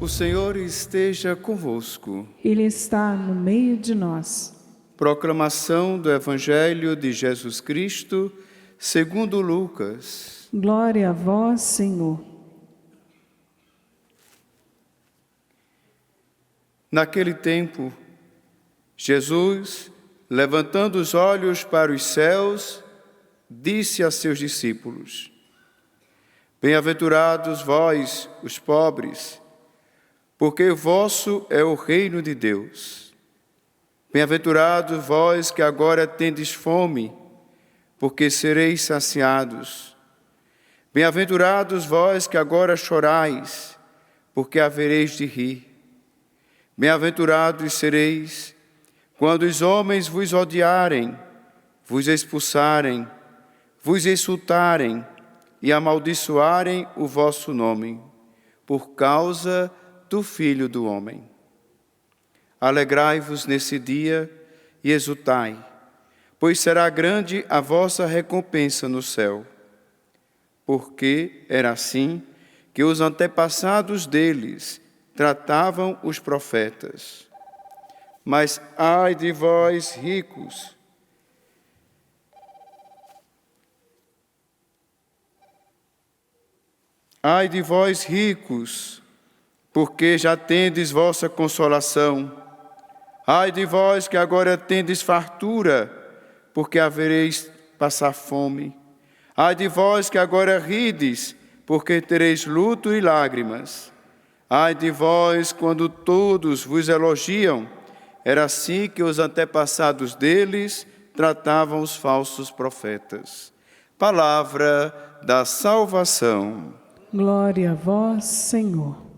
O Senhor esteja convosco. Ele está no meio de nós. Proclamação do Evangelho de Jesus Cristo, segundo Lucas. Glória a vós, Senhor. Naquele tempo, Jesus, levantando os olhos para os céus, disse a seus discípulos: Bem-aventurados vós, os pobres, porque vosso é o reino de Deus. Bem-aventurados vós que agora tendes fome, porque sereis saciados. Bem-aventurados vós que agora chorais, porque havereis de rir. Bem-aventurados sereis quando os homens vos odiarem, vos expulsarem, vos insultarem e amaldiçoarem o vosso nome, por causa do Filho do Homem. Alegrai-vos nesse dia e exultai, pois será grande a vossa recompensa no céu. Porque era assim que os antepassados deles tratavam os profetas. Mas ai de vós, ricos! Ai de vós, ricos! Porque já tendes vossa consolação. Ai de vós que agora tendes fartura, porque havereis passar fome. Ai de vós que agora rides, porque tereis luto e lágrimas. Ai de vós quando todos vos elogiam, era assim que os antepassados deles tratavam os falsos profetas. Palavra da salvação. Glória a vós, Senhor.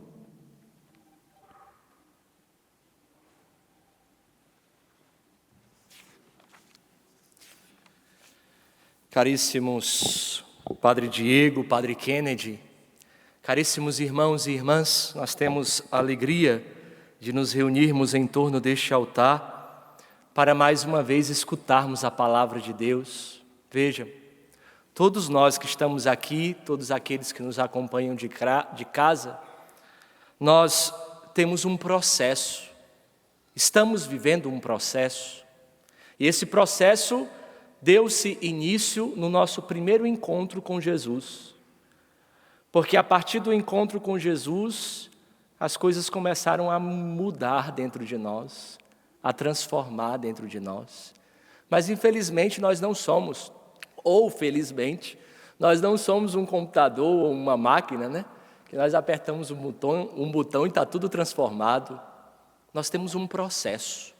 Caríssimos Padre Diego, Padre Kennedy, caríssimos irmãos e irmãs, nós temos a alegria de nos reunirmos em torno deste altar para mais uma vez escutarmos a palavra de Deus. Veja, todos nós que estamos aqui, todos aqueles que nos acompanham de casa, nós temos um processo, estamos vivendo um processo, e esse processo deu-se início no nosso primeiro encontro com Jesus. Porque a partir do encontro com Jesus, as coisas começaram a mudar dentro de nós, a transformar dentro de nós. Mas infelizmente nós não somos, ou felizmente, nós não somos um computador ou uma máquina, né? Que nós apertamos um botão e está tudo transformado. Nós temos um processo,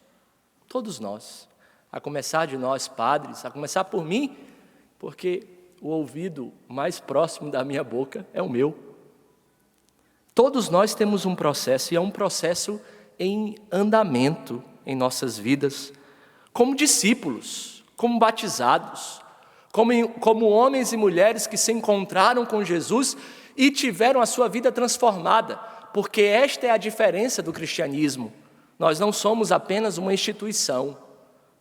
todos nós. A começar de nós, padres, a começar por mim, porque o ouvido mais próximo da minha boca é o meu. Todos nós temos um processo, e é um processo em andamento em nossas vidas, como discípulos, como batizados, como homens e mulheres que se encontraram com Jesus e tiveram a sua vida transformada, porque esta é a diferença do cristianismo. Nós não somos apenas uma instituição,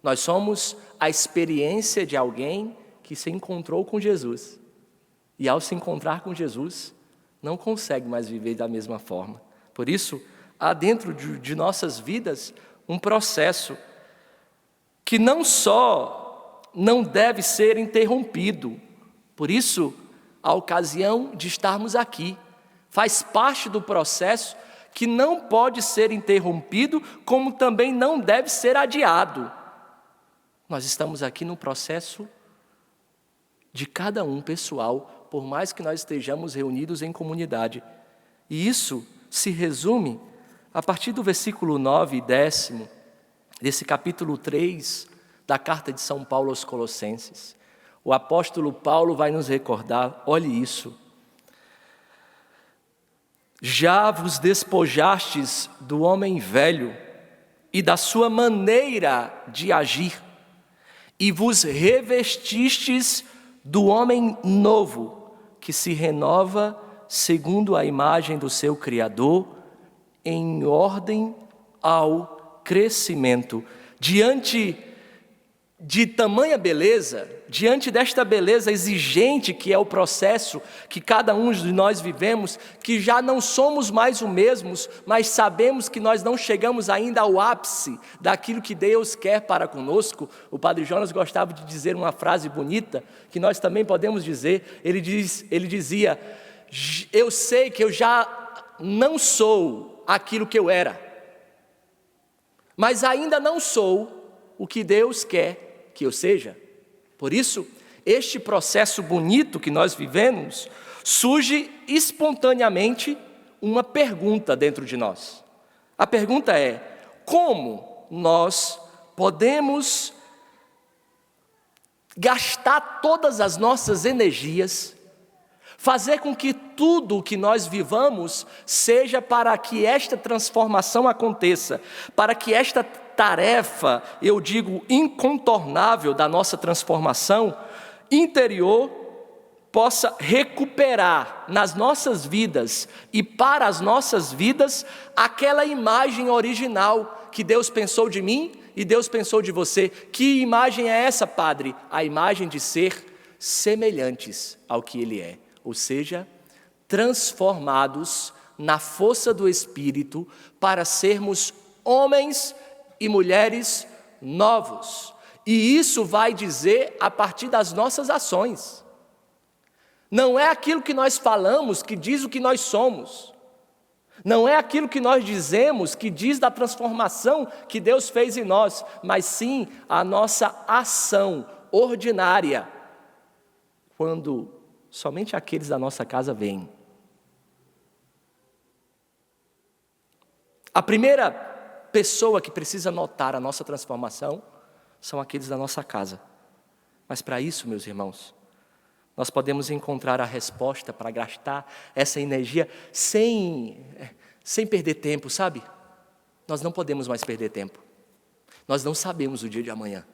nós somos a experiência de alguém que se encontrou com Jesus. E ao se encontrar com Jesus, não consegue mais viver da mesma forma. Por isso, há dentro de nossas vidas um processo que não só não deve ser interrompido. Por isso, a ocasião de estarmos aqui faz parte do processo que não pode ser interrompido, como também não deve ser adiado. Nós estamos aqui no processo de cada um pessoal, por mais que nós estejamos reunidos em comunidade. E isso se resume a partir do versículo 9 e 10, desse capítulo 3 da carta de São Paulo aos Colossenses. O apóstolo Paulo vai nos recordar, olhe isso. Já vos despojastes do homem velho e da sua maneira de agir, e vos revestistes do homem novo, que se renova segundo a imagem do seu Criador, em ordem ao crescimento. Diante de tamanha beleza, diante desta beleza exigente que é o processo que cada um de nós vivemos, que já não somos mais os mesmos, mas sabemos que nós não chegamos ainda ao ápice daquilo que Deus quer para conosco. O Padre Jonas gostava de dizer uma frase bonita, que nós também podemos dizer. Ele dizia: eu sei que eu já não sou aquilo que eu era, mas ainda não sou o que Deus quer que eu seja. Por isso, este processo bonito que nós vivemos, surge espontaneamente uma pergunta dentro de nós. A pergunta é: como nós podemos gastar todas as nossas energias, fazer com que tudo o que nós vivamos seja para que esta transformação aconteça, para que esta tarefa, eu digo, incontornável da nossa transformação interior, possa recuperar nas nossas vidas e para as nossas vidas aquela imagem original que Deus pensou de mim e Deus pensou de você. Que imagem é essa, Padre? A imagem de ser semelhantes ao que Ele é, ou seja, transformados na força do Espírito para sermos homens e mulheres novos. E isso vai dizer a partir das nossas ações. Não é aquilo que nós falamos que diz o que nós somos. Não é aquilo que nós dizemos que diz da transformação que Deus fez em nós, mas sim a nossa ação ordinária, quando somente aqueles da nossa casa vêm. A primeira pessoa que precisa notar a nossa transformação são aqueles da nossa casa. Mas para isso, meus irmãos, nós podemos encontrar a resposta para gastar essa energia sem perder tempo, sabe? Nós não podemos mais perder tempo. Nós não sabemos o dia de amanhã.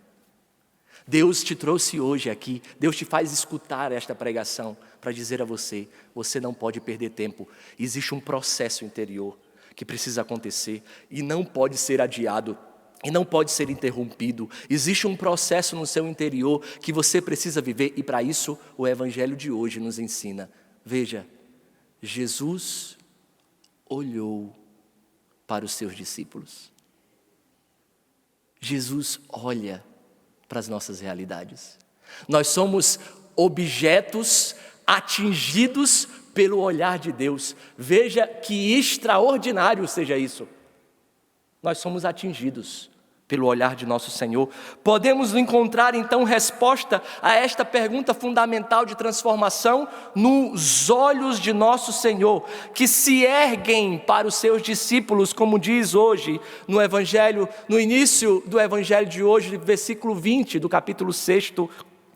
Deus te trouxe hoje aqui, Deus te faz escutar esta pregação para dizer a você: você não pode perder tempo. Existe um processo interior que precisa acontecer e não pode ser adiado e não pode ser interrompido. Existe um processo no seu interior que você precisa viver, e para isso o Evangelho de hoje nos ensina. Veja, Jesus olhou para os seus discípulos. Jesus olha para as nossas realidades. Nós somos objetos atingidos pelo olhar de Deus. Veja que extraordinário seja isso. Nós somos atingidos pelo olhar de nosso Senhor. Podemos encontrar então resposta a esta pergunta fundamental de transformação nos olhos de nosso Senhor, que se erguem para os seus discípulos, como diz hoje no Evangelho, no início do Evangelho de hoje, versículo 20 do capítulo 6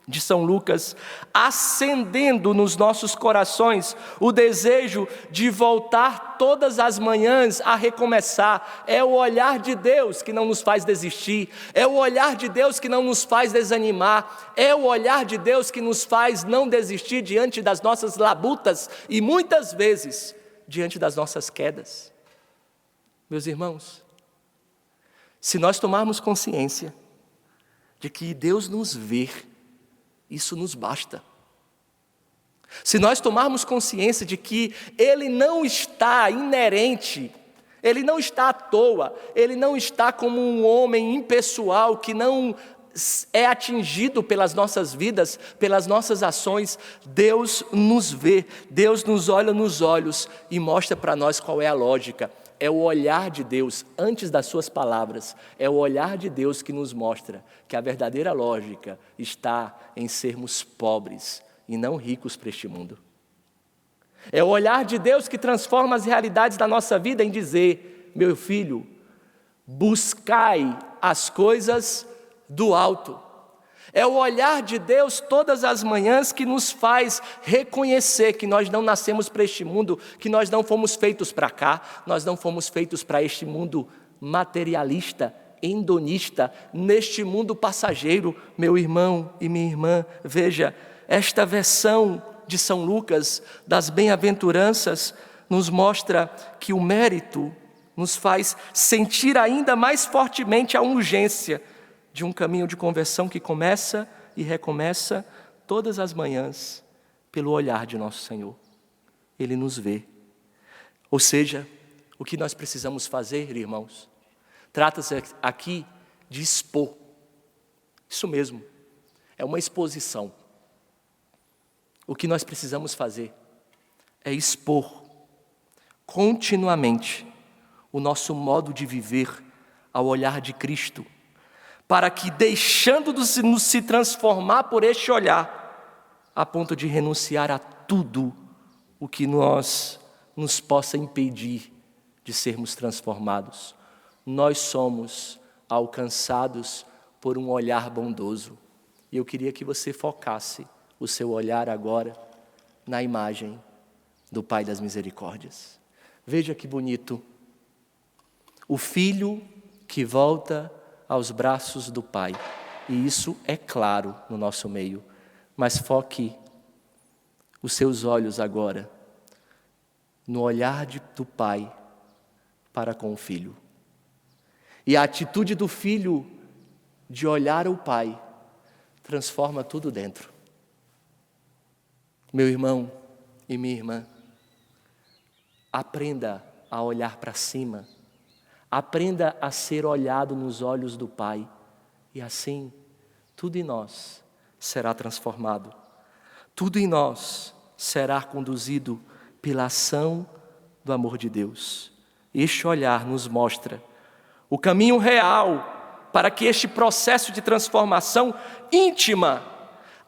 de São Lucas, acendendo nos nossos corações o desejo de voltar todas as manhãs a recomeçar. É o olhar de Deus que não nos faz desistir, é o olhar de Deus que não nos faz desanimar, é o olhar de Deus que nos faz não desistir diante das nossas labutas e muitas vezes diante das nossas quedas. Meus irmãos, se nós tomarmos consciência de que Deus nos vê, isso nos basta. Se nós tomarmos consciência de que Ele não está inerente, Ele não está à toa, Ele não está como um homem impessoal que não é atingido pelas nossas vidas, pelas nossas ações. Deus nos vê, Deus nos olha nos olhos e mostra para nós qual é a lógica. É o olhar de Deus, antes das suas palavras, é o olhar de Deus que nos mostra que a verdadeira lógica está em sermos pobres e não ricos para este mundo. É o olhar de Deus que transforma as realidades da nossa vida em dizer: meu filho, buscai as coisas do alto. É o olhar de Deus todas as manhãs que nos faz reconhecer que nós não nascemos para este mundo, que nós não fomos feitos para cá, nós não fomos feitos para este mundo materialista, hedonista, neste mundo passageiro. Meu irmão e minha irmã, veja, esta versão de São Lucas das bem-aventuranças nos mostra que o mérito nos faz sentir ainda mais fortemente a urgência de um caminho de conversão que começa e recomeça todas as manhãs pelo olhar de nosso Senhor. Ele nos vê. Ou seja, o que nós precisamos fazer, irmãos, trata-se aqui de expor. Isso mesmo, é uma exposição. O que nós precisamos fazer é expor continuamente o nosso modo de viver ao olhar de Cristo, para que, deixando de se transformar por este olhar, a ponto de renunciar a tudo o que nos possa impedir de sermos transformados, nós somos alcançados por um olhar bondoso. E eu queria que você focasse o seu olhar agora na imagem do Pai das Misericórdias. Veja que bonito. O filho que volta aos braços do Pai. E isso é claro no nosso meio. Mas foque os seus olhos agora no olhar do Pai para com o Filho. E a atitude do Filho de olhar o Pai transforma tudo dentro. Meu irmão e minha irmã, aprenda a olhar para cima. Aprenda a ser olhado nos olhos do Pai. E assim, tudo em nós será transformado. Tudo em nós será conduzido pela ação do amor de Deus. Este olhar nos mostra o caminho real para que este processo de transformação íntima,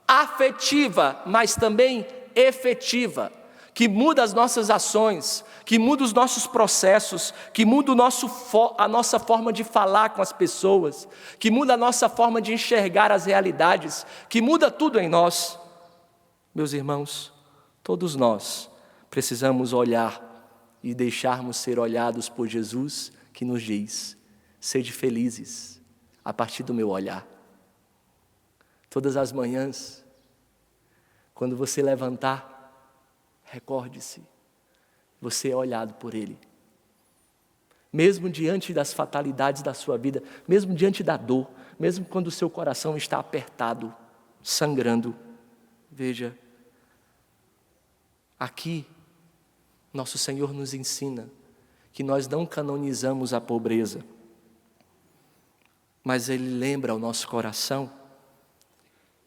afetiva, mas também efetiva, que muda as nossas ações, que muda os nossos processos, que muda a nossa forma de falar com as pessoas, que muda a nossa forma de enxergar as realidades, que muda tudo em nós. Meus irmãos, todos nós precisamos olhar e deixarmos ser olhados por Jesus, que nos diz: sede felizes a partir do meu olhar. Todas as manhãs, quando você levantar, recorde-se, você é olhado por Ele. Mesmo diante das fatalidades da sua vida, mesmo diante da dor, mesmo quando o seu coração está apertado, sangrando, veja, aqui, nosso Senhor nos ensina que nós não canonizamos a pobreza, mas Ele lembra ao nosso coração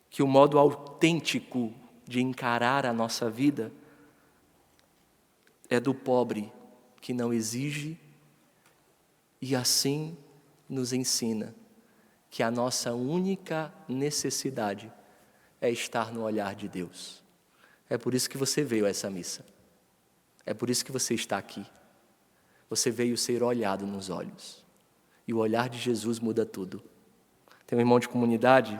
que o modo autêntico de encarar a nossa vida é do pobre que não exige, e assim nos ensina que a nossa única necessidade é estar no olhar de Deus. É por isso que você veio a essa missa. É por isso que você está aqui. Você veio ser olhado nos olhos. E o olhar de Jesus muda tudo. Tem um irmão de comunidade,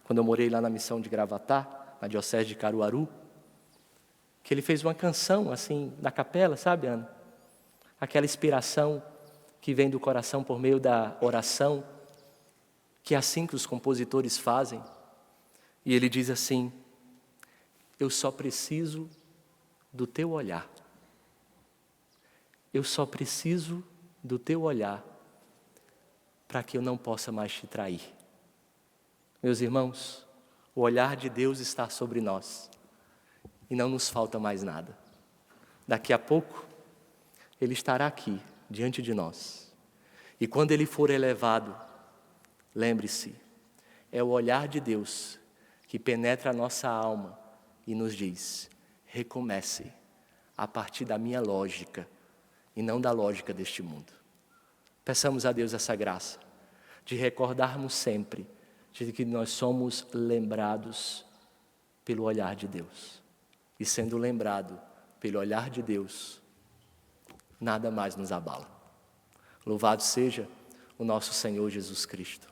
quando eu morei lá na missão de Gravatá, na diocese de Caruaru, que ele fez uma canção assim na capela, sabe, Ana? Aquela inspiração que vem do coração por meio da oração, que é assim que os compositores fazem. E ele diz assim: eu só preciso do teu olhar. Eu só preciso do teu olhar para que eu não possa mais te trair. Meus irmãos, o olhar de Deus está sobre nós e não nos falta mais nada. Daqui a pouco, Ele estará aqui, diante de nós. E quando Ele for elevado, lembre-se, é o olhar de Deus que penetra a nossa alma e nos diz: recomece a partir da minha lógica e não da lógica deste mundo. Peçamos a Deus essa graça de recordarmos sempre de que nós somos lembrados pelo olhar de Deus. E sendo lembrado pelo olhar de Deus, nada mais nos abala. Louvado seja o nosso Senhor Jesus Cristo.